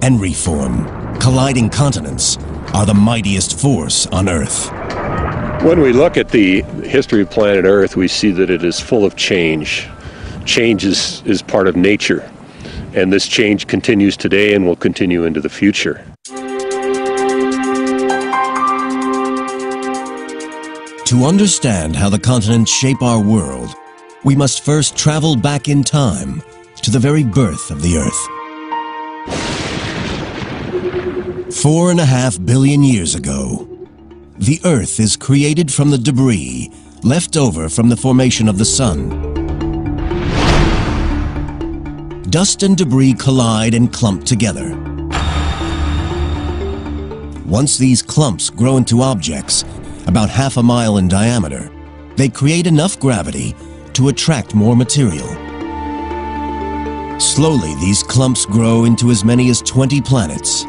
and reform. Colliding continents are the mightiest force on Earth. When we look at the history of planet Earth, we see that it is full of change. Change is part of nature, and this change continues today and will continue into the future. To understand how the continents shape our world, we must first travel back in time to the very birth of the Earth. 4.5 billion years ago, the Earth is created from the debris left over from the formation of the Sun. Dust and debris collide and clump together. Once these clumps grow into objects about 1/2 mile in diameter, they create enough gravity to attract more material. Slowly, these clumps grow into as many as 20 planets.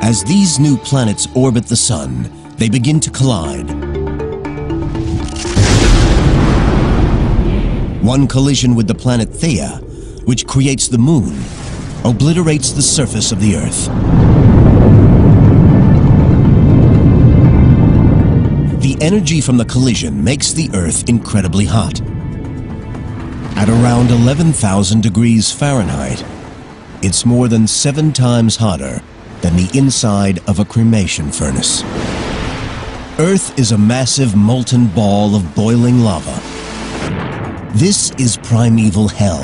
As these new planets orbit the Sun, they begin to collide. One collision with the planet Theia, which creates the Moon, obliterates the surface of the Earth. The energy from the collision makes the Earth incredibly hot. At around 11,000 degrees Fahrenheit, it's more than 7 times hotter than the inside of a cremation furnace. Earth is a massive molten ball of boiling lava. This is primeval hell,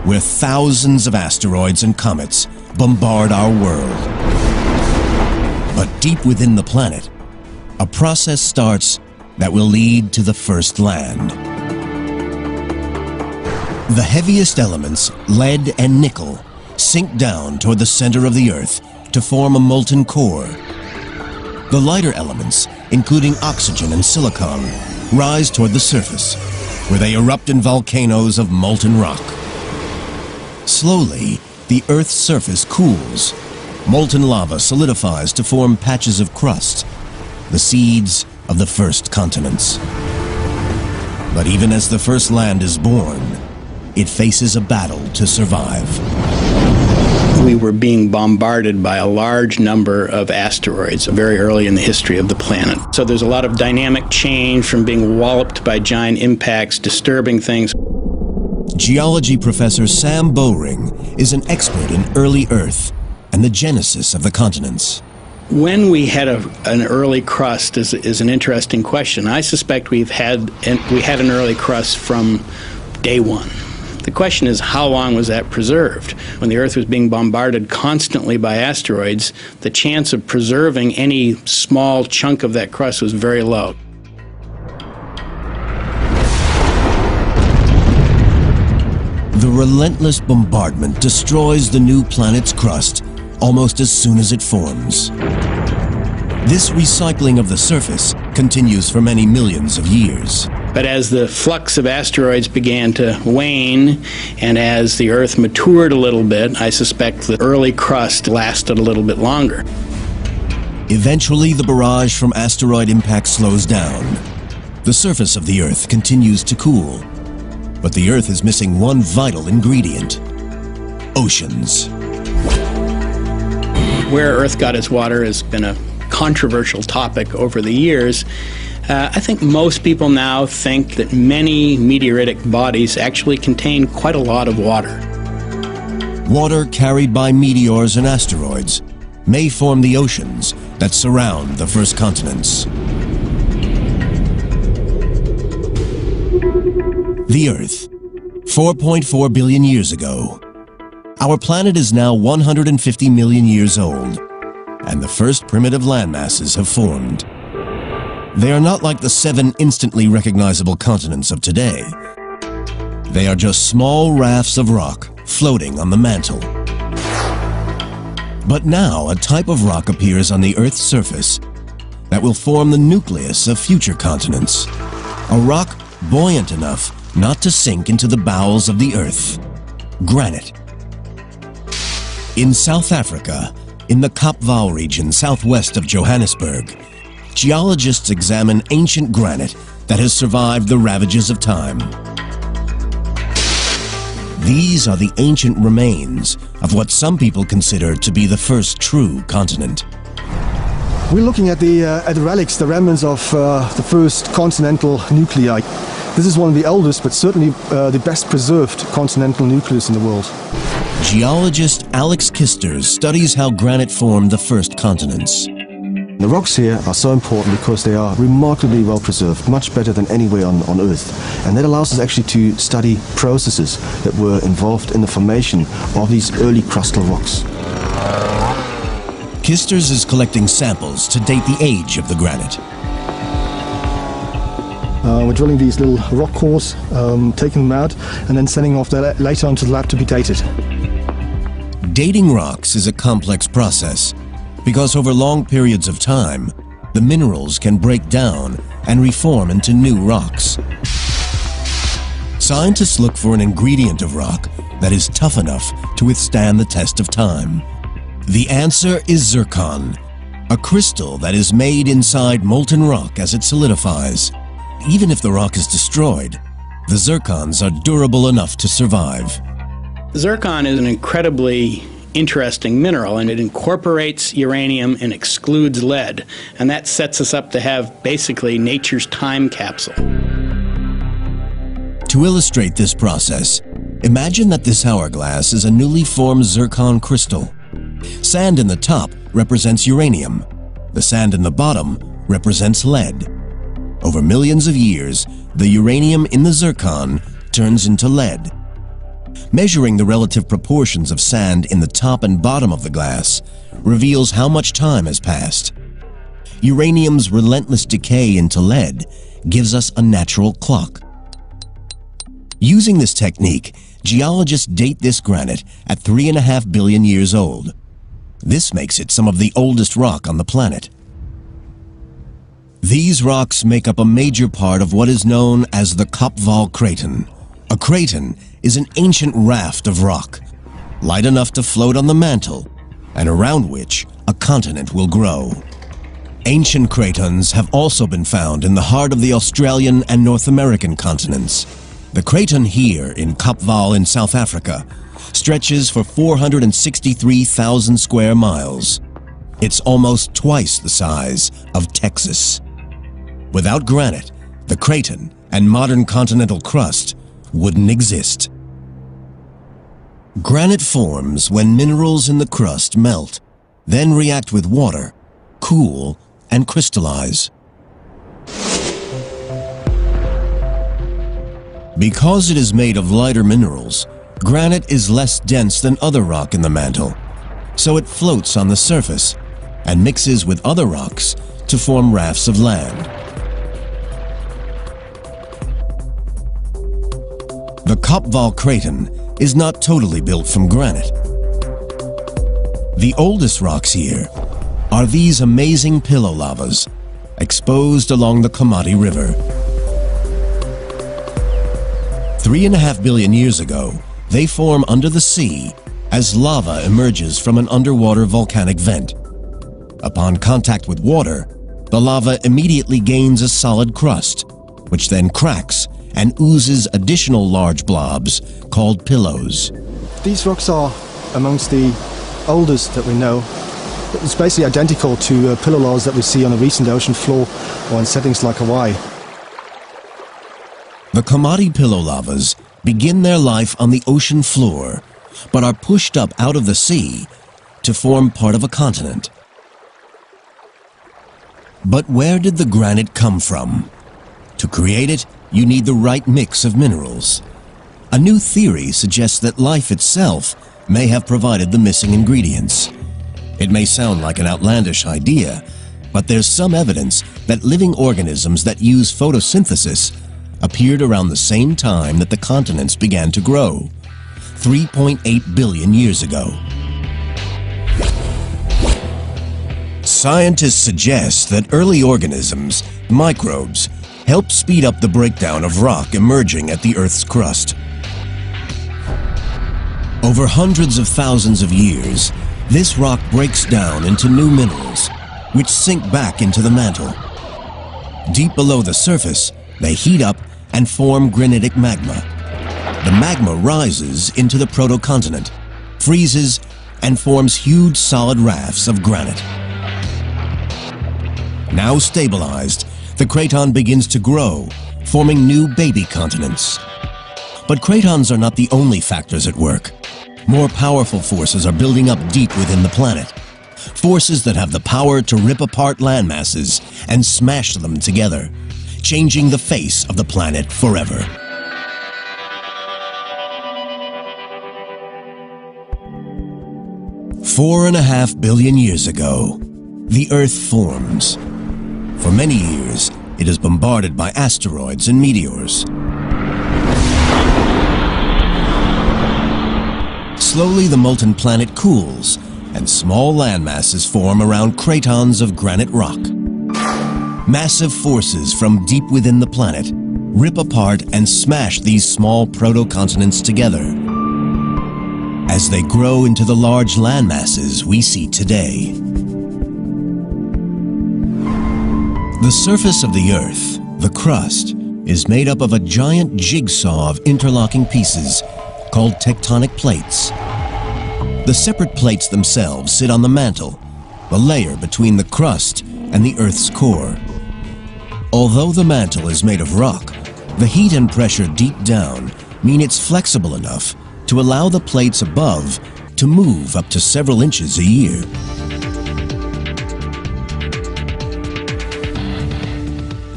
where thousands of asteroids and comets bombard our world. But deep within the planet, a process starts that will lead to the first land. The heaviest elements, lead and nickel, sink down toward the center of the Earth to form a molten core. The lighter elements, including oxygen and silicon, rise toward the surface, where they erupt in volcanoes of molten rock. Slowly, the Earth's surface cools. Molten lava solidifies to form patches of crust, the seeds of the first continents. But even as the first land is born, it faces a battle to survive. We were being bombarded by a large number of asteroids very early in the history of the planet. So there's a lot of dynamic change from being walloped by giant impacts, disturbing things. Geology professor Sam Bowring is an expert in early Earth and the genesis of the continents. When we had an early crust is an interesting question. I suspect we had an early crust from day one. The question is, how long was that preserved? When the Earth was being bombarded constantly by asteroids, the chance of preserving any small chunk of that crust was very low. The relentless bombardment destroys the new planet's crust almost as soon as it forms. This recycling of the surface continues for many millions of years. But as the flux of asteroids began to wane, and as the Earth matured a little bit, I suspect the early crust lasted a little bit longer. Eventually, the barrage from asteroid impact slows down. The surface of the Earth continues to cool. But the Earth is missing one vital ingredient: oceans. Where Earth got its water has been a controversial topic over the years. I think most people now think that many meteoritic bodies actually contain quite a lot of water. Water carried by meteors and asteroids may form the oceans that surround the first continents. The Earth, 4.4 billion years ago. Our planet is now 150 million years old, and the first primitive landmasses have formed. They are not like the 7 instantly recognizable continents of today. They are just small rafts of rock floating on the mantle. But now a type of rock appears on the Earth's surface that will form the nucleus of future continents. A rock buoyant enough not to sink into the bowels of the Earth. Granite. In South Africa, in the Kaapvaal region southwest of Johannesburg, geologists examine ancient granite that has survived the ravages of time. These are the ancient remains of what some people consider to be the first true continent. We're looking at the relics, the remnants of the first continental nuclei. This is one of the oldest, but certainly the best preserved continental nucleus in the world. Geologist Alex Kisters studies how granite formed the first continents. The rocks here are so important because they are remarkably well preserved, much better than anywhere on Earth. And that allows us actually to study processes that were involved in the formation of these early crustal rocks. Kisters is collecting samples to date the age of the granite. We're drilling these little rock cores, taking them out, and then sending off later onto the lab to be dated. Dating rocks is a complex process because over long periods of time, the minerals can break down and reform into new rocks. Scientists look for an ingredient of rock that is tough enough to withstand the test of time. The answer is zircon, a crystal that is made inside molten rock as it solidifies. Even if the rock is destroyed, the zircons are durable enough to survive. Zircon is an incredibly interesting mineral, and it incorporates uranium and excludes lead, and that sets us up to have basically nature's time capsule. To illustrate this process, imagine that this hourglass is a newly formed zircon crystal. Sand in the top represents uranium. The sand in the bottom represents lead. Over millions of years, the uranium in the zircon turns into lead. Measuring the relative proportions of sand in the top and bottom of the glass reveals how much time has passed. Uranium's relentless decay into lead gives us a natural clock. Using this technique, geologists date this granite at 3.5 billion years old. This makes it some of the oldest rock on the planet. These rocks make up a major part of what is known as the Kopval Craton. A craton is an ancient raft of rock, light enough to float on the mantle, and around which a continent will grow. Ancient cratons have also been found in the heart of the Australian and North American continents. The craton here in Kopval in South Africa stretches for 463,000 square miles. It's almost twice the size of Texas. Without granite, the craton and modern continental crust wouldn't exist. Granite forms when minerals in the crust melt, then react with water, cool, and crystallize. Because it is made of lighter minerals, granite is less dense than other rock in the mantle, so it floats on the surface and mixes with other rocks to form rafts of land. The Kopval Craton is not totally built from granite. The oldest rocks here are these amazing pillow lavas exposed along the Komati River. 3.5 billion years ago, they form under the sea as lava emerges from an underwater volcanic vent. Upon contact with water, the lava immediately gains a solid crust, which then cracks and oozes additional large blobs called pillows. These rocks are amongst the oldest that we know. It's basically identical to pillow lavas that we see on the recent ocean floor or in settings like Hawaii. The Komati pillow lavas begin their life on the ocean floor, but are pushed up out of the sea to form part of a continent. But where did the granite come from? To create it, you need the right mix of minerals. A new theory suggests that life itself may have provided the missing ingredients. It may sound like an outlandish idea, but there's some evidence that living organisms that use photosynthesis appeared around the same time that the continents began to grow, 3.8 billion years ago. Scientists suggest that early organisms, microbes, help speed up the breakdown of rock emerging at the Earth's crust. Over hundreds of thousands of years, this rock breaks down into new minerals, which sink back into the mantle. Deep below the surface, they heat up and form granitic magma. the magma rises into the protocontinent, freezes, and forms huge solid rafts of granite. Now stabilized, the craton begins to grow, forming new baby continents. But cratons are not the only factors at work. More powerful forces are building up deep within the planet. Forces that have the power to rip apart landmasses and smash them together, changing the face of the planet forever. Four and a half billion years ago, the Earth forms. For many years, it is bombarded by asteroids and meteors. Slowly, the molten planet cools, and small landmasses form around cratons of granite rock. Massive forces from deep within the planet rip apart and smash these small protocontinents together as they grow into the large landmasses we see today. The surface of the Earth, the crust, is made up of a giant jigsaw of interlocking pieces called tectonic plates. The separate plates themselves sit on the mantle, the layer between the crust and the Earth's core. Although the mantle is made of rock, the heat and pressure deep down mean it's flexible enough to allow the plates above to move up to several inches a year.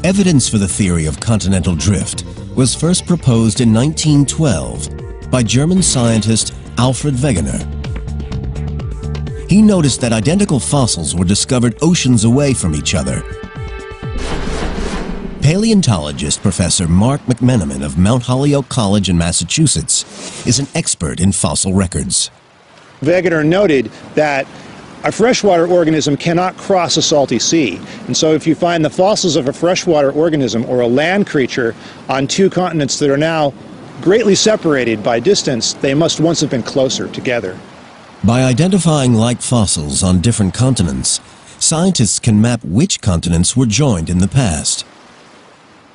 Evidence for the theory of continental drift was first proposed in 1912 by German scientist Alfred Wegener. He noticed that identical fossils were discovered oceans away from each other. Paleontologist Professor Mark McMenamin of Mount Holyoke College in Massachusetts is an expert in fossil records. Wegener noted that a freshwater organism cannot cross a salty sea. And so if you find the fossils of a freshwater organism or a land creature on two continents that are now greatly separated by distance, they must once have been closer together. By identifying like fossils on different continents, scientists can map which continents were joined in the past.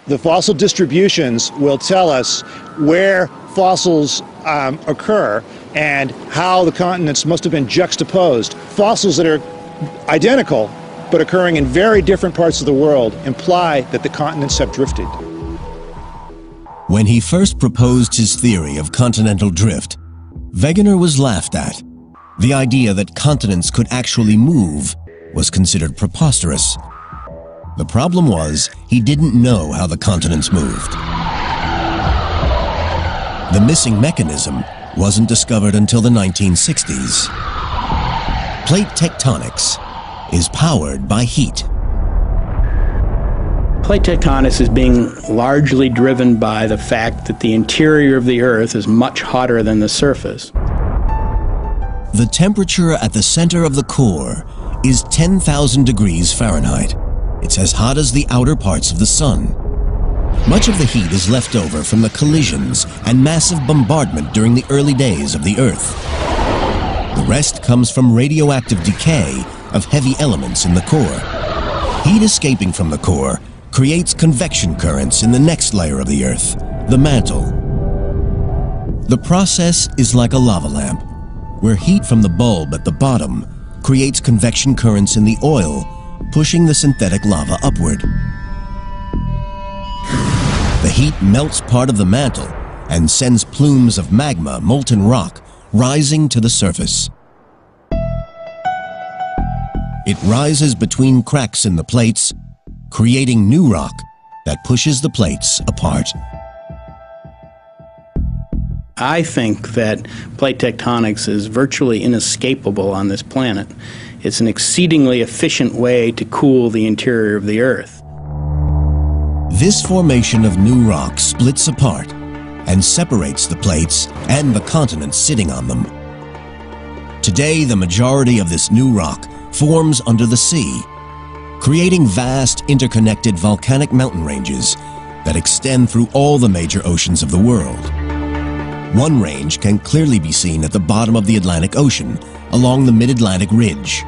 The fossil distributions will tell us where fossils occur and how the continents must have been juxtaposed. Fossils that are identical but occurring in very different parts of the world imply that the continents have drifted. When he first proposed his theory of continental drift, Wegener was laughed at. The idea that continents could actually move was considered preposterous. The problem was, he didn't know how the continents moved. The missing mechanism wasn't discovered until the 1960s. Plate tectonics is powered by heat. Plate tectonics is being largely driven by the fact that the interior of the Earth is much hotter than the surface. The temperature at the center of the core is 10,000 degrees Fahrenheit. It's as hot as the outer parts of the sun. Much of the heat is left over from the collisions and massive bombardment during the early days of the Earth. The rest comes from radioactive decay of heavy elements in the core. Heat escaping from the core creates convection currents in the next layer of the Earth, the mantle. The process is like a lava lamp, where heat from the bulb at the bottom creates convection currents in the oil, pushing the synthetic lava upward. The heat melts part of the mantle and sends plumes of magma, molten rock, rising to the surface. It rises between cracks in the plates, creating new rock that pushes the plates apart. I think that plate tectonics is virtually inescapable on this planet. It's an exceedingly efficient way to cool the interior of the Earth. This formation of new rock splits apart and separates the plates and the continents sitting on them. Today, the majority of this new rock forms under the sea, creating vast interconnected volcanic mountain ranges that extend through all the major oceans of the world. One range can clearly be seen at the bottom of the Atlantic Ocean, along the Mid-Atlantic Ridge.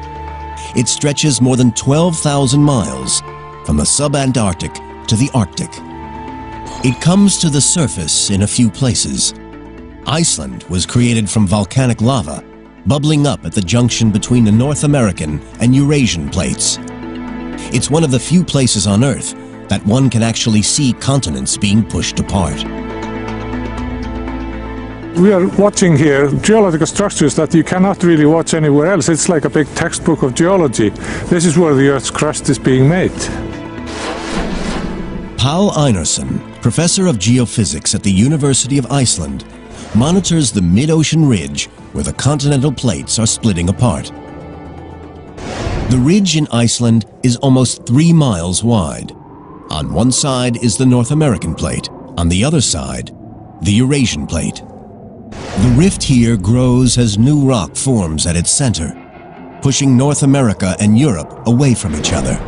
It stretches more than 12,000 miles from the subantarctic to the Arctic. It comes to the surface in a few places, Iceland was created from volcanic lava, bubbling up at the junction between the North American and Eurasian plates. It's one of the few places on Earth that one can actually see continents being pushed apart. We are watching here geological structures that you cannot really watch anywhere else. It's like a big textbook of geology. This is where the Earth's crust is being made. Pál Einarsson, professor of geophysics at the University of Iceland, monitors the mid-ocean ridge where the continental plates are splitting apart. The ridge in Iceland is almost 3 miles wide. On one side is the North American plate, on the other side, the Eurasian plate. The rift here grows as new rock forms at its center, pushing North America and Europe away from each other.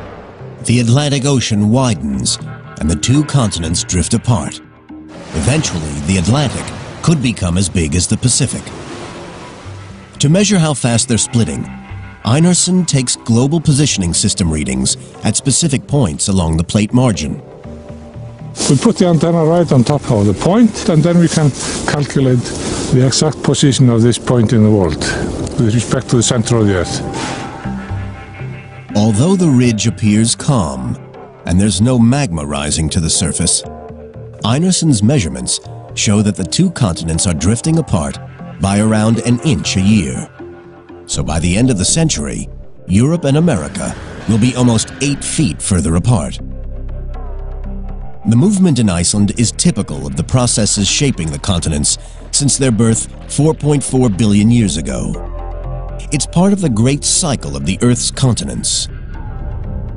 The Atlantic Ocean widens, and the two continents drift apart. Eventually, the Atlantic could become as big as the Pacific. To measure how fast they're splitting, Einarsson takes global positioning system readings at specific points along the plate margin. We put the antenna right on top of the point, and then we can calculate the exact position of this point in the world with respect to the center of the Earth. Although the ridge appears calm and there's no magma rising to the surface, Einarsson's measurements show that the two continents are drifting apart by around an inch a year. So by the end of the century, Europe and America will be almost 8 feet further apart. The movement in Iceland is typical of the processes shaping the continents since their birth 4.4 billion years ago. It's part of the great cycle of the Earth's continents.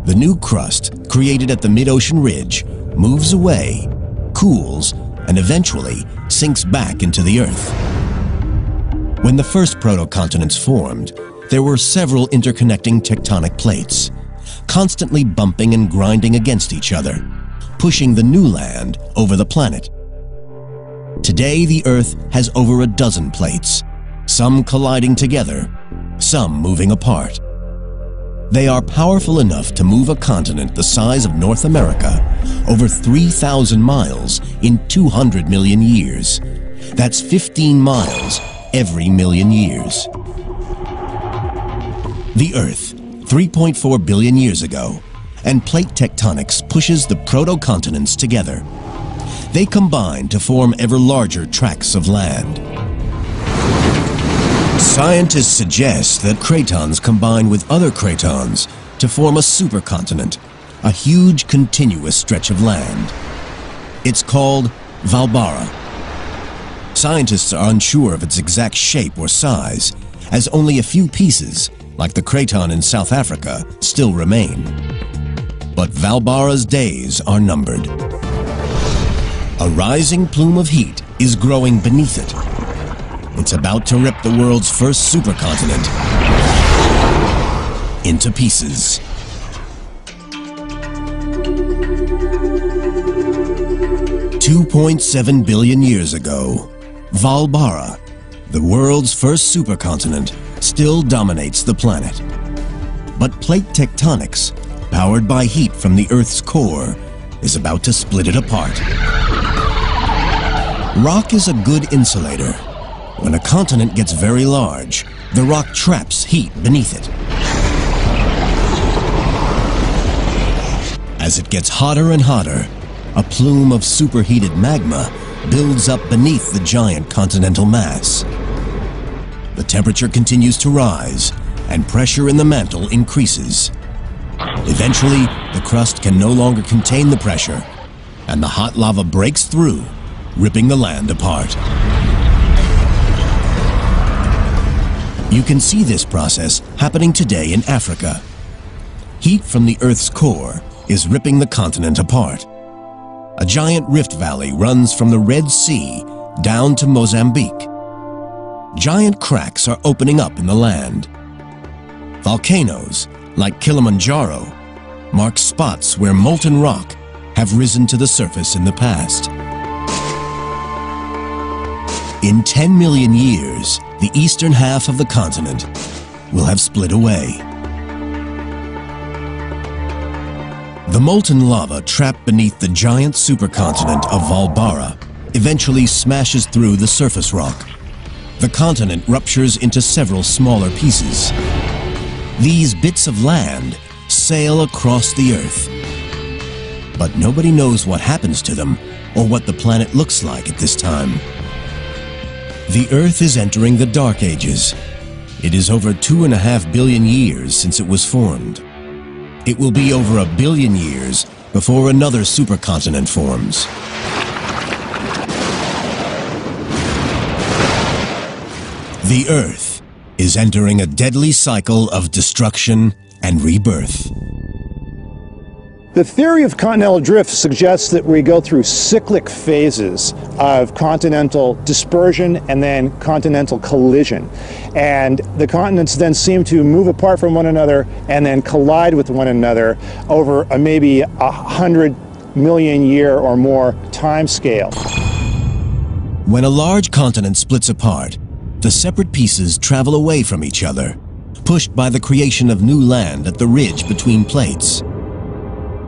The new crust, created at the mid-ocean ridge, moves away, cools, and eventually sinks back into the Earth. When the first proto-continents formed, there were several interconnecting tectonic plates, constantly bumping and grinding against each other, pushing the new land over the planet. Today, the Earth has over a dozen plates, some colliding together, some moving apart. They are powerful enough to move a continent the size of North America over 3,000 miles in 200 million years. That's 15 miles every million years. The Earth, 3.4 billion years ago, and plate tectonics pushes the proto-continents together. They combine to form ever larger tracts of land. Scientists suggest that cratons combine with other cratons to form a supercontinent, a huge continuous stretch of land. It's called Valbara. Scientists are unsure of its exact shape or size, as only a few pieces, like the craton in South Africa, still remain. But Valbara's days are numbered. A rising plume of heat is growing beneath it. It's about to rip the world's first supercontinent into pieces. $2.7 billion years ago, Valbara, the world's first supercontinent, still dominates the planet. But plate tectonics, powered by heat from the Earth's core, is about to split it apart. Rock is a good insulator. When a continent gets very large, the rock traps heat beneath it. As it gets hotter and hotter, a plume of superheated magma builds up beneath the giant continental mass. The temperature continues to rise, and pressure in the mantle increases. Eventually, the crust can no longer contain the pressure, and the hot lava breaks through, ripping the land apart. You can see this process happening today in Africa. Heat from the Earth's core is ripping the continent apart. A giant rift valley runs from the Red Sea down to Mozambique. Giant cracks are opening up in the land. Volcanoes, like Kilimanjaro, mark spots where molten rock have risen to the surface in the past. In 10 million years, the eastern half of the continent will have split away. The molten lava trapped beneath the giant supercontinent of Valbara eventually smashes through the surface rock. The continent ruptures into several smaller pieces. These bits of land sail across the Earth. But nobody knows what happens to them or what the planet looks like at this time. The Earth is entering the Dark Ages. It is over 2.5 billion years since it was formed. It will be over 1 billion years before another supercontinent forms. The Earth is entering a deadly cycle of destruction and rebirth. The theory of continental drift suggests that we go through cyclic phases of continental dispersion and then continental collision. And the continents then seem to move apart from one another and then collide with one another over a maybe 100 million year or more time scale. When a large continent splits apart, the separate pieces travel away from each other, pushed by the creation of new land at the ridge between plates.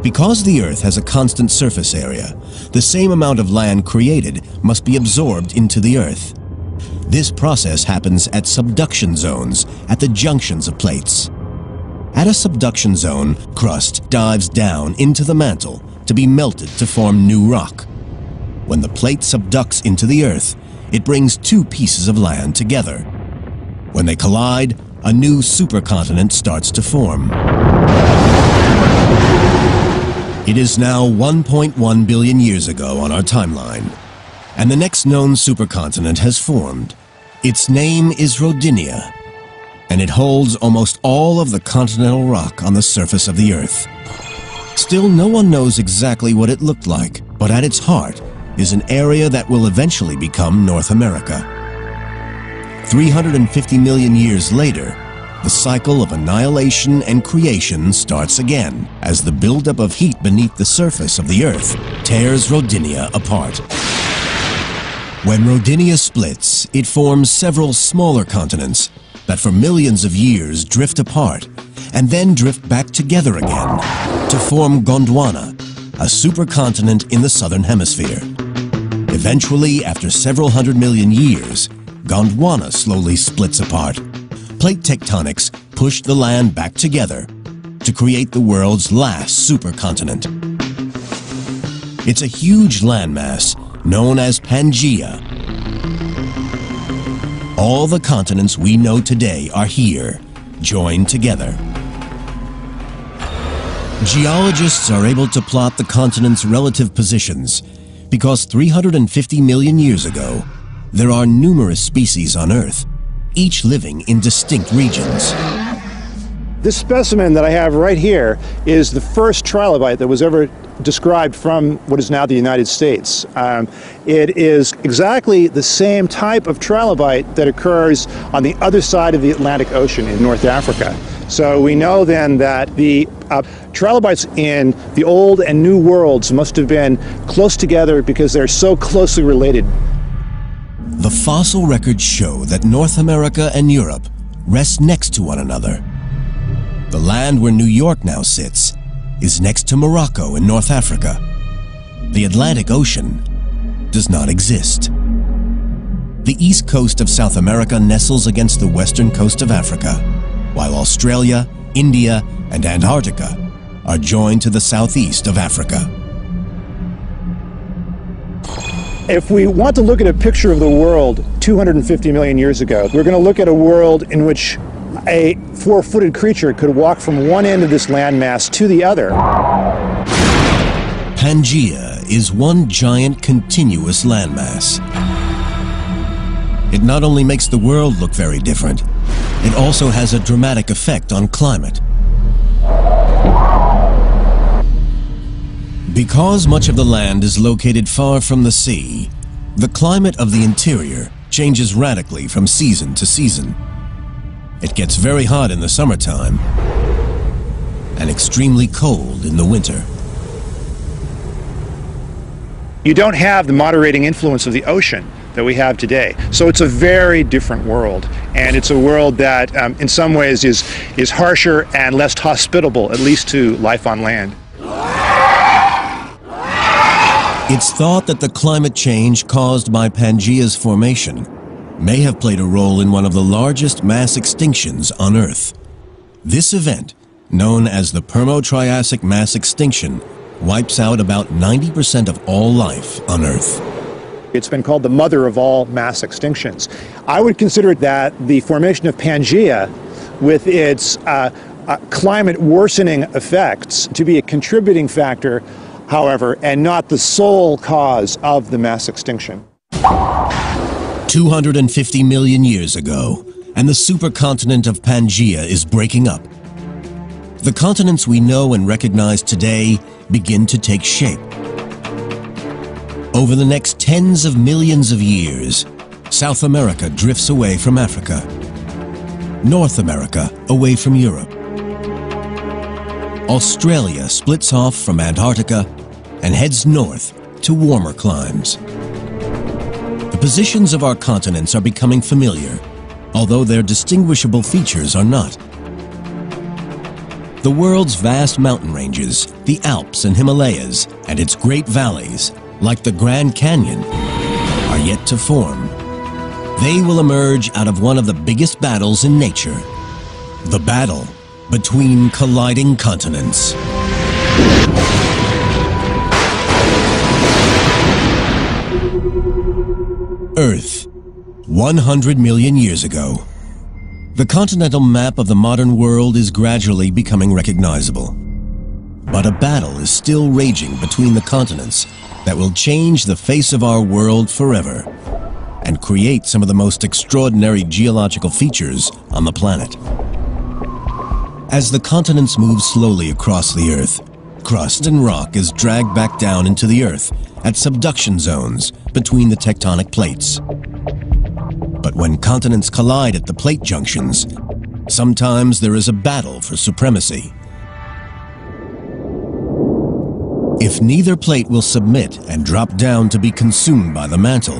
Because the Earth has a constant surface area, the same amount of land created must be absorbed into the Earth. This process happens at subduction zones at the junctions of plates. At a subduction zone, crust dives down into the mantle to be melted to form new rock. When the plate subducts into the Earth, it brings two pieces of land together. When they collide, a new supercontinent starts to form. It is now 1.1 billion years ago on our timeline, and the next known supercontinent has formed. Its name is Rodinia, and it holds almost all of the continental rock on the surface of the Earth. Still, no one knows exactly what it looked like, but at its heart is an area that will eventually become North America. 350 million years later, the cycle of annihilation and creation starts again as the buildup of heat beneath the surface of the Earth tears Rodinia apart. When Rodinia splits, it forms several smaller continents that for millions of years drift apart and then drift back together again to form Gondwana, a supercontinent in the southern hemisphere. Eventually, after several 100 million years, Gondwana slowly splits apart. Plate tectonics pushed the land back together to create the world's last supercontinent. It's a huge landmass known as Pangaea. All the continents we know today are here, joined together. Geologists are able to plot the continents' relative positions because 350 million years ago, there are numerous species on Earth, each living in distinct regions. This specimen that I have right here is the first trilobite that was ever described from what is now the United States. It is exactly the same type of trilobite that occurs on the other side of the Atlantic Ocean in North Africa. So we know then that the trilobites in the Old and New Worlds must have been close together because they're so closely related. The fossil records show that North America and Europe rest next to one another. The land where New York now sits is next to Morocco in North Africa. The Atlantic Ocean does not exist. The east coast of South America nestles against the western coast of Africa, while Australia, India, and Antarctica are joined to the southeast of Africa. If we want to look at a picture of the world 250 million years ago, we're going to look at a world in which a four-footed creature could walk from one end of this landmass to the other. Pangaea is one giant continuous landmass. It not only makes the world look very different, it also has a dramatic effect on climate. Because much of the land is located far from the sea, the climate of the interior changes radically from season to season. It gets very hot in the summertime and extremely cold in the winter. You don't have the moderating influence of the ocean that we have today. So it's a very different world, and it's a world that in some ways is harsher and less hospitable, at least to life on land. It's thought that the climate change caused by Pangaea's formation may have played a role in one of the largest mass extinctions on Earth. This event, known as the Permo-Triassic mass extinction, wipes out about 90% of all life on Earth. It's been called the mother of all mass extinctions. I would consider that the formation of Pangaea, with its climate worsening effects, to be a contributing factor, however, and not the sole cause of the mass extinction. 250 million years ago, and the supercontinent of Pangaea is breaking up. The continents we know and recognize today begin to take shape. Over the next tens of millions of years, South America drifts away from Africa, North America away from Europe. Australia splits off from Antarctica and heads north to warmer climes. The positions of our continents are becoming familiar, although their distinguishable features are not. The world's vast mountain ranges, the Alps and Himalayas, and its great valleys, like the Grand Canyon, are yet to form. They will emerge out of one of the biggest battles in nature, the battle between colliding continents. Earth, 100 million years ago. The continental map of the modern world is gradually becoming recognizable. But a battle is still raging between the continents that will change the face of our world forever and create some of the most extraordinary geological features on the planet. As the continents move slowly across the Earth, crust and rock is dragged back down into the Earth at subduction zones between the tectonic plates. But when continents collide at the plate junctions, sometimes there is a battle for supremacy. If neither plate will submit and drop down to be consumed by the mantle,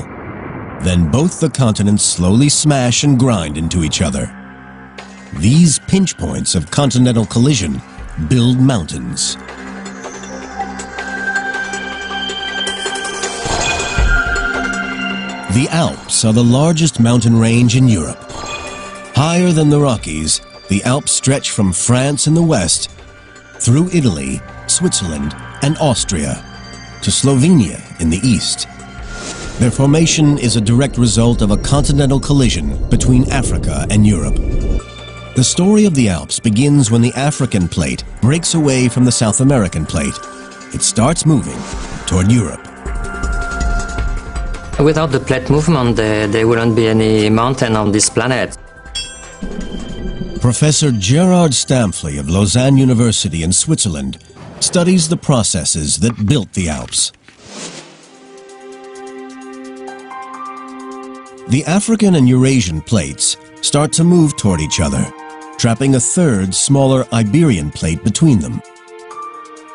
then both the continents slowly smash and grind into each other. These pinch points of continental collision build mountains. The Alps are the largest mountain range in Europe. Higher than the Rockies, the Alps stretch from France in the west through Italy, Switzerland, and Austria to Slovenia in the east. Their formation is a direct result of a continental collision between Africa and Europe. The story of the Alps begins when the African plate breaks away from the South American plate. It starts moving toward Europe. Without the plate movement, there wouldn't be any mountain on this planet. Professor Gerard Stamfli of Lausanne University in Switzerland studies the processes that built the Alps. The African and Eurasian plates start to move toward each other, trapping a third, smaller Iberian plate between them.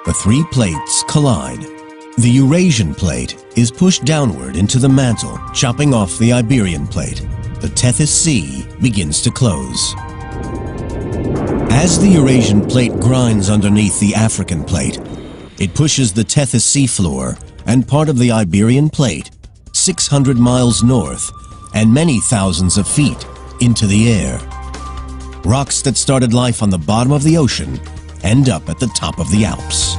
The three plates collide. The Eurasian plate is pushed downward into the mantle, chopping off the Iberian plate. The Tethys Sea begins to close. As the Eurasian plate grinds underneath the African plate, it pushes the Tethys Sea floor and part of the Iberian plate 600 miles north and many thousands of feet into the air. Rocks that started life on the bottom of the ocean end up at the top of the Alps.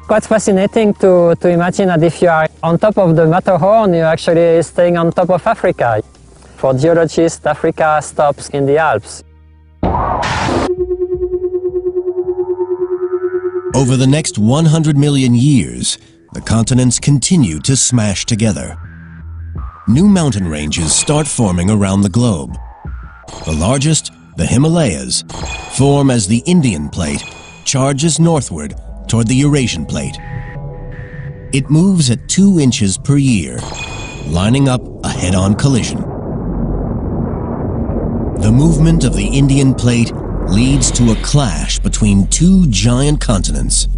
Quite fascinating to imagine that if you are on top of the Matterhorn, you're actually staying on top of Africa. For geologists, Africa stops in the Alps. Over the next 100 million years, the continents continue to smash together. New mountain ranges start forming around the globe. The largest, the Himalayas, form as the Indian plate charges northward toward the Eurasian plate. It moves at 2 inches per year, lining up a head-on collision. The movement of the Indian plate leads to a clash between two giant continents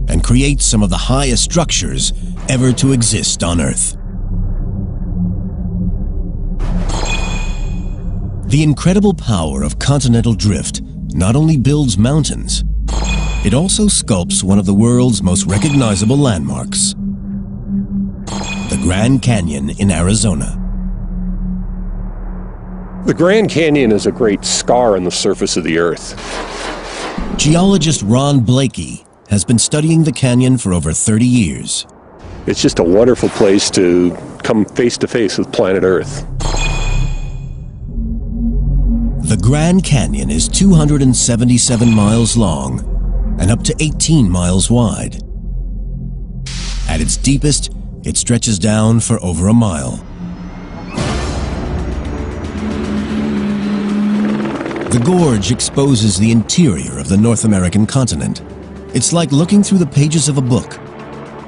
and creates some of the highest structures ever to exist on Earth. The incredible power of continental drift not only builds mountains, It also sculpts one of the world's most recognizable landmarks, the Grand Canyon in Arizona. The Grand Canyon is a great scar on the surface of the Earth. Geologist Ron Blakey has been studying the canyon for over 30 years. It's just a wonderful place to come face to face with planet Earth. The Grand Canyon is 277 miles long and up to 18 miles wide. At its deepest, it stretches down for over a mile. The gorge exposes the interior of the North American continent. It's like looking through the pages of a book.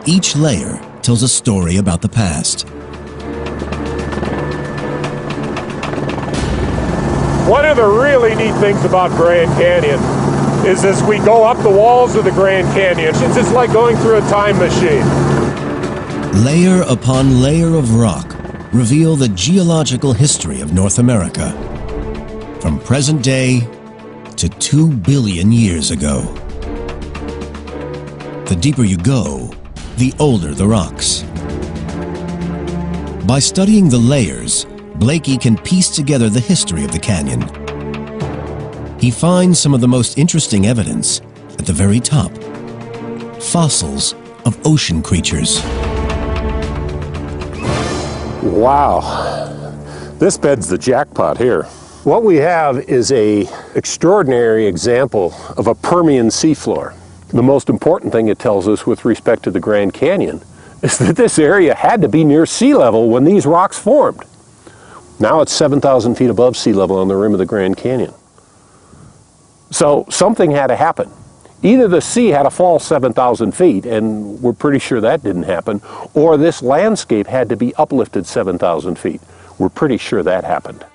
Each layer tells a story about the past. One of the really neat things about Grand Canyon is as we go up the walls of the Grand Canyon, it's just like going through a time machine. Layer upon layer of rock reveal the geological history of North America, from present day to 2 billion years ago. The deeper you go, the older the rocks. By studying the layers, Blakey can piece together the history of the canyon. He finds some of the most interesting evidence at the very top: fossils of ocean creatures. Wow, this bed's the jackpot here. What we have is an extraordinary example of a Permian seafloor. The most important thing it tells us with respect to the Grand Canyon is that this area had to be near sea level when these rocks formed. Now it's 7,000 feet above sea level on the rim of the Grand Canyon. So something had to happen. Either the sea had to fall 7,000 feet, and we're pretty sure that didn't happen, or this landscape had to be uplifted 7,000 feet. We're pretty sure that happened.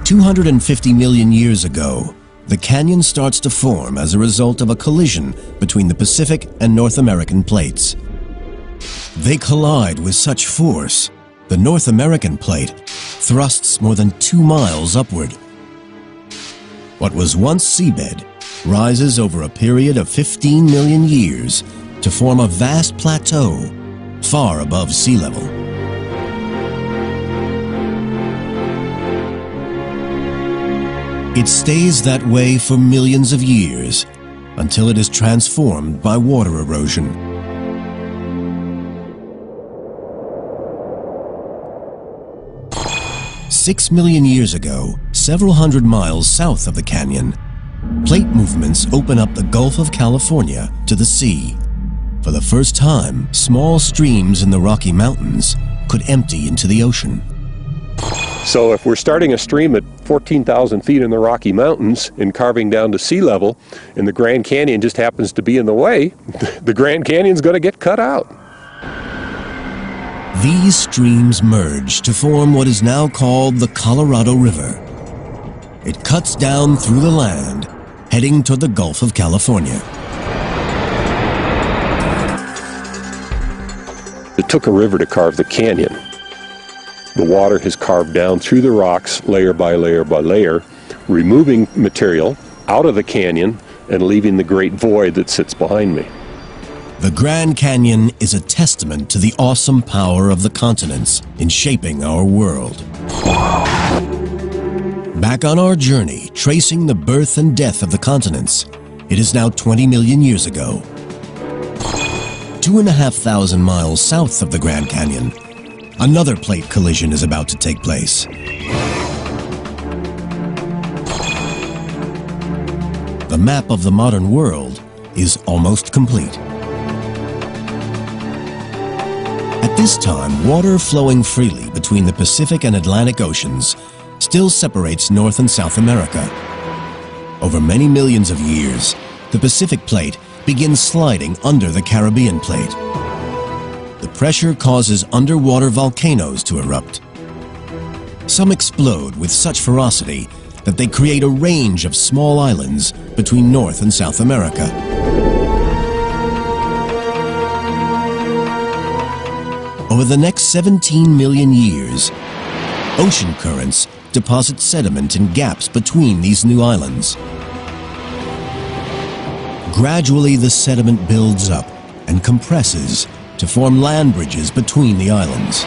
250 million years ago, the canyon starts to form as a result of a collision between the Pacific and North American plates. They collide with such force, the North American plate thrusts more than 2 miles upward. What was once seabed rises over a period of 15 million years to form a vast plateau far above sea level. It stays that way for millions of years until it is transformed by water erosion. Six million years ago, several hundred miles south of the canyon, plate movements open up the Gulf of California to the sea. For the first time, small streams in the Rocky Mountains could empty into the ocean. So if we're starting a stream at 14,000 feet in the Rocky Mountains and carving down to sea level, and the Grand Canyon just happens to be in the way, the Grand Canyon's going to get cut out. These streams merge to form what is now called the Colorado River. It cuts down through the land, heading toward the Gulf of California. It took a river to carve the canyon. The water has carved down through the rocks layer by layer by layer, removing material out of the canyon and leaving the great void that sits behind me. The Grand Canyon is a testament to the awesome power of the continents in shaping our world. Back on our journey, tracing the birth and death of the continents, it is now 20 million years ago. 2,500 miles south of the Grand Canyon, another plate collision is about to take place. The map of the modern world is almost complete. At this time, water flowing freely between the Pacific and Atlantic Oceans still separates North and South America. Over many millions of years, the Pacific plate begins sliding under the Caribbean plate. The pressure causes underwater volcanoes to erupt. Some explode with such ferocity that they create a range of small islands between North and South America. Over the next 17 million years, ocean currents deposit sediment in gaps between these new islands. Gradually, the sediment builds up and compresses to form land bridges between the islands.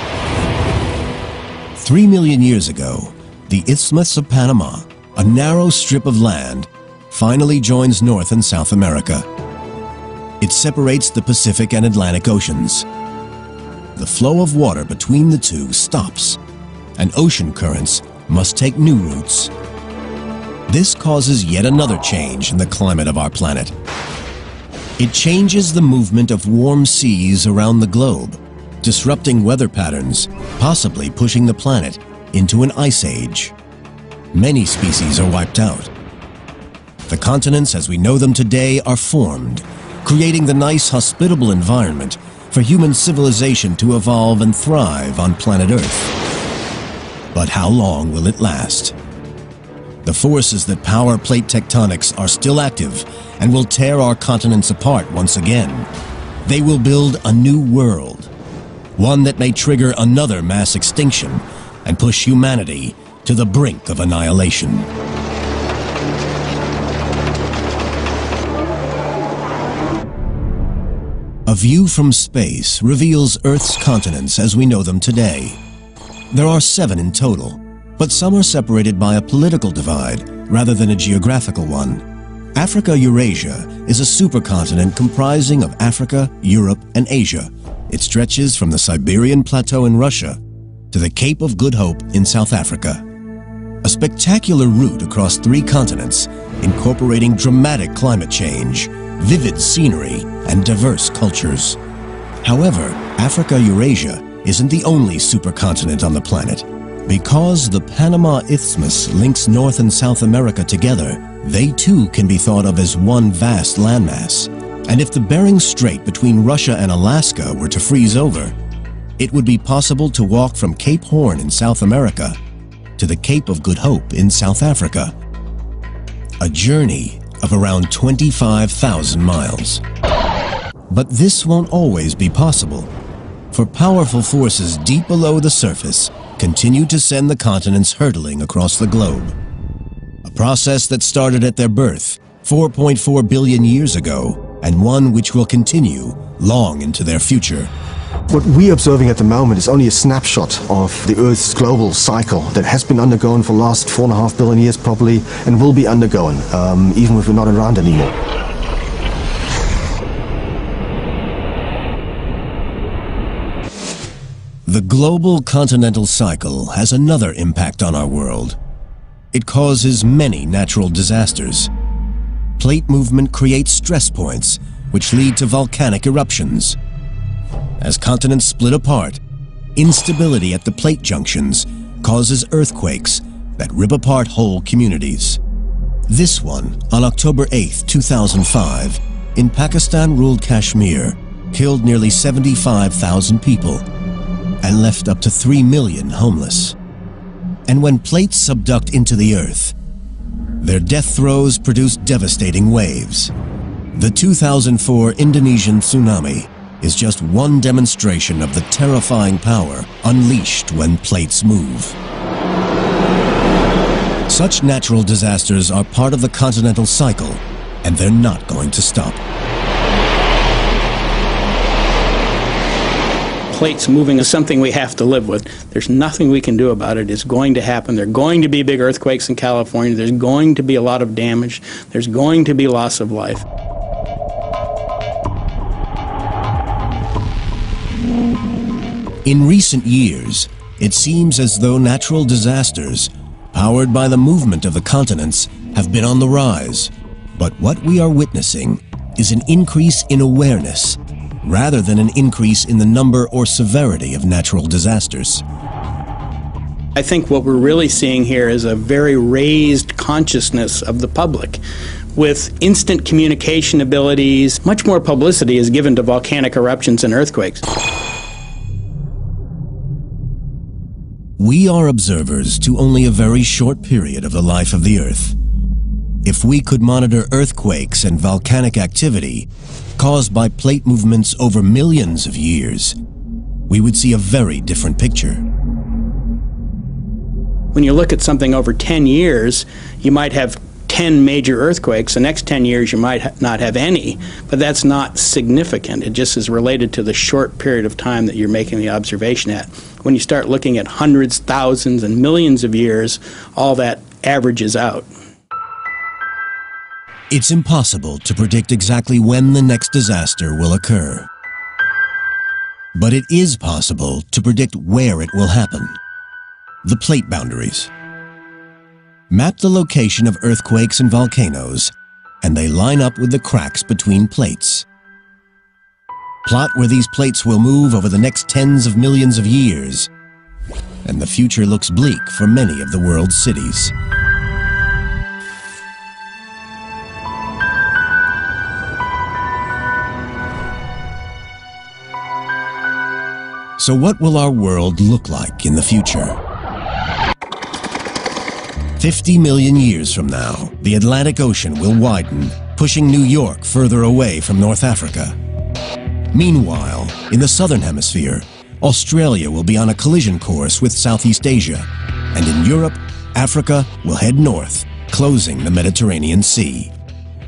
3 million years ago, the Isthmus of Panama, a narrow strip of land, finally joins North and South America. It separates the Pacific and Atlantic Oceans. The flow of water between the two stops, and ocean currents must take new routes. This causes yet another change in the climate of our planet. It changes the movement of warm seas around the globe, disrupting weather patterns, possibly pushing the planet into an ice age. Many species are wiped out. The continents as we know them today are formed, creating the nice, hospitable environment for human civilization to evolve and thrive on planet Earth. But how long will it last? The forces that power plate tectonics are still active and will tear our continents apart once again. They will build a new world, one that may trigger another mass extinction and push humanity to the brink of annihilation. A view from space reveals Earth's continents as we know them today. There are 7 in total, but some are separated by a political divide rather than a geographical one. Africa-Eurasia is a supercontinent comprising of Africa, Europe, and Asia. It stretches from the Siberian Plateau in Russia to the Cape of Good Hope in South Africa. A spectacular route across 3 continents, incorporating dramatic climate change, vivid scenery, and diverse cultures. However, Africa-Eurasia isn't the only supercontinent on the planet. Because the Panama Isthmus links North and South America together, they too can be thought of as one vast landmass. And if the Bering Strait between Russia and Alaska were to freeze over, it would be possible to walk from Cape Horn in South America to the Cape of Good Hope in South Africa. A journey of around 25,000 miles. But this won't always be possible, for powerful forces deep below the surface continue to send the continents hurtling across the globe. A process that started at their birth 4.4 billion years ago, and one which will continue long into their future. What we're observing at the moment is only a snapshot of the Earth's global cycle that has been undergoing for the last 4.5 billion years probably, and will be undergoing, even if we're not around anymore. The global continental cycle has another impact on our world. It causes many natural disasters. Plate movement creates stress points, which lead to volcanic eruptions. As continents split apart, instability at the plate junctions causes earthquakes that rip apart whole communities. This one, on October 8, 2005, in Pakistan-ruled Kashmir, killed nearly 75,000 people and left up to 3 million homeless. And when plates subduct into the earth, their death throes produce devastating waves. The 2004 Indonesian tsunami is just one demonstration of the terrifying power unleashed when plates move. Such natural disasters are part of the continental cycle, and they're not going to stop. Plates moving is something we have to live with. There's nothing we can do about it. It's going to happen. There are going to be big earthquakes in California. There's going to be a lot of damage. There's going to be loss of life. In recent years, it seems as though natural disasters, powered by the movement of the continents, have been on the rise. But what we are witnessing is an increase in awareness, rather than an increase in the number or severity of natural disasters. I think what we're really seeing here is a very raised consciousness of the public. With instant communication abilities, much more publicity is given to volcanic eruptions and earthquakes. We are observers to only a very short period of the life of the Earth. If we could monitor earthquakes and volcanic activity caused by plate movements over millions of years, we would see a very different picture. When you look at something over 10 years, you might have 10 major earthquakes. The next 10 years you might not have any, but that's not significant. It just is related to the short period of time that you're making the observation at. When you start looking at hundreds, thousands, and millions of years, all that averages out. It's impossible to predict exactly when the next disaster will occur. But it is possible to predict where it will happen. The plate boundaries. Map the location of earthquakes and volcanoes, and they line up with the cracks between plates. Plot where these plates will move over the next tens of millions of years, and the future looks bleak for many of the world's cities. So what will our world look like in the future? 50 million years from now, the Atlantic Ocean will widen, pushing New York further away from North Africa. Meanwhile, in the southern hemisphere, Australia will be on a collision course with Southeast Asia, and in Europe, Africa will head north, closing the Mediterranean Sea.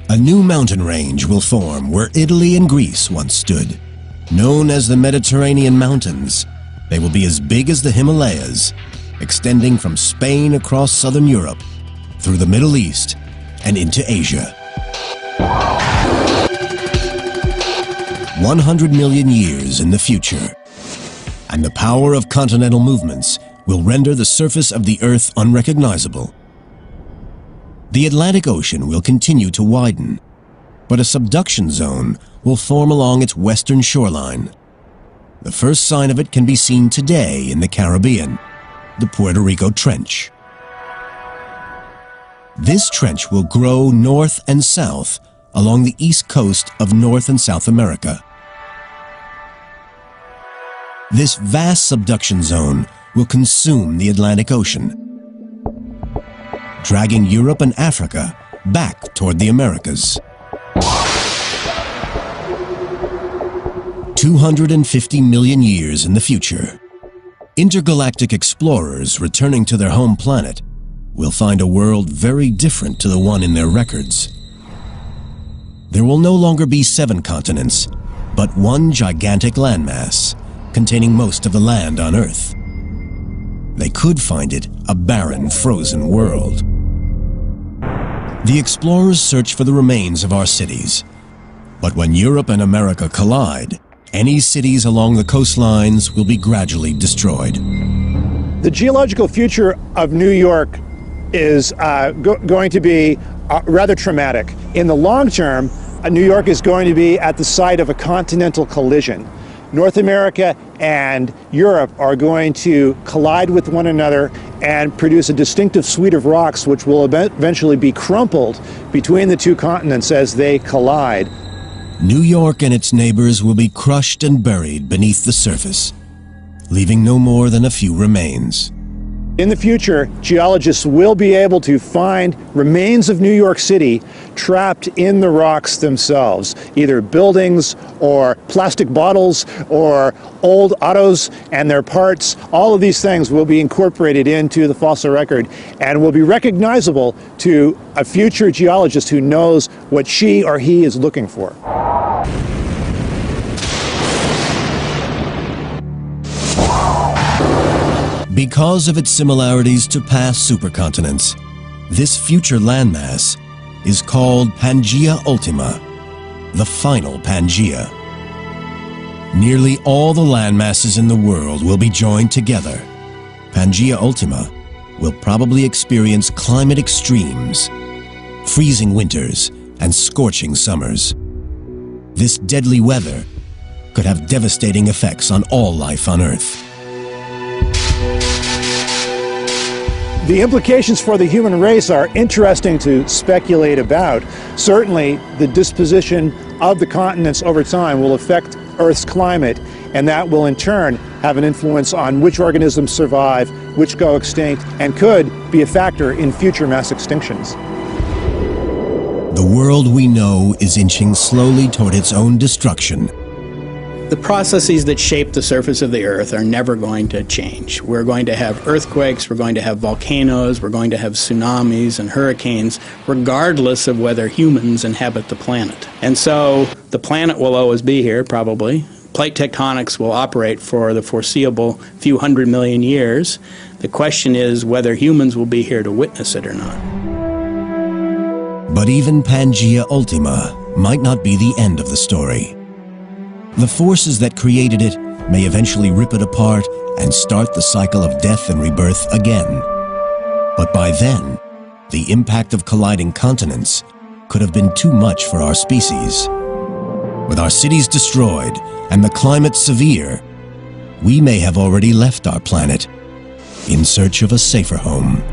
A new mountain range will form where Italy and Greece once stood. Known as the Mediterranean Mountains, they will be as big as the Himalayas, extending from Spain across southern Europe, through the Middle East, and into Asia. 100 million years in the future, and the power of continental movements will render the surface of the Earth unrecognizable. The Atlantic Ocean will continue to widen, but a subduction zone will form along its western shoreline. The first sign of it can be seen today in the Caribbean, the Puerto Rico Trench. This trench will grow north and south along the east coast of North and South America. This vast subduction zone will consume the Atlantic Ocean, dragging Europe and Africa back toward the Americas. 250 million years in the future, intergalactic explorers returning to their home planet will find a world very different to the one in their records. There will no longer be 7 continents, but one gigantic landmass containing most of the land on Earth. They could find it a barren, frozen world. The explorers search for the remains of our cities, but when Europe and America collide, any cities along the coastlines will be gradually destroyed. The geological future of New York is going to be rather traumatic. In the long term, New York is going to be at the site of a continental collision. North America and Europe are going to collide with one another and produce a distinctive suite of rocks which will eventually be crumpled between the two continents as they collide. New York and its neighbors will be crushed and buried beneath the surface, leaving no more than a few remains. In the future, geologists will be able to find remains of New York City trapped in the rocks themselves, either buildings or plastic bottles or old autos and their parts. All of these things will be incorporated into the fossil record and will be recognizable to a future geologist who knows what she or he is looking for. Because of its similarities to past supercontinents, this future landmass is called Pangaea Ultima, the final Pangaea. Nearly all the landmasses in the world will be joined together. Pangaea Ultima will probably experience climate extremes, freezing winters and scorching summers. This deadly weather could have devastating effects on all life on Earth. The implications for the human race are interesting to speculate about. Certainly, the disposition of the continents over time will affect Earth's climate, and that will in turn have an influence on which organisms survive, which go extinct, and could be a factor in future mass extinctions. The world we know is inching slowly toward its own destruction. The processes that shape the surface of the Earth are never going to change. We're going to have earthquakes, we're going to have volcanoes, we're going to have tsunamis and hurricanes, regardless of whether humans inhabit the planet. And so the planet will always be here, probably. Plate tectonics will operate for the foreseeable few 100 million years. The question is whether humans will be here to witness it or not. But even Pangea Ultima might not be the end of the story. The forces that created it may eventually rip it apart and start the cycle of death and rebirth again. But by then, the impact of colliding continents could have been too much for our species. With our cities destroyed and the climate severe, we may have already left our planet in search of a safer home.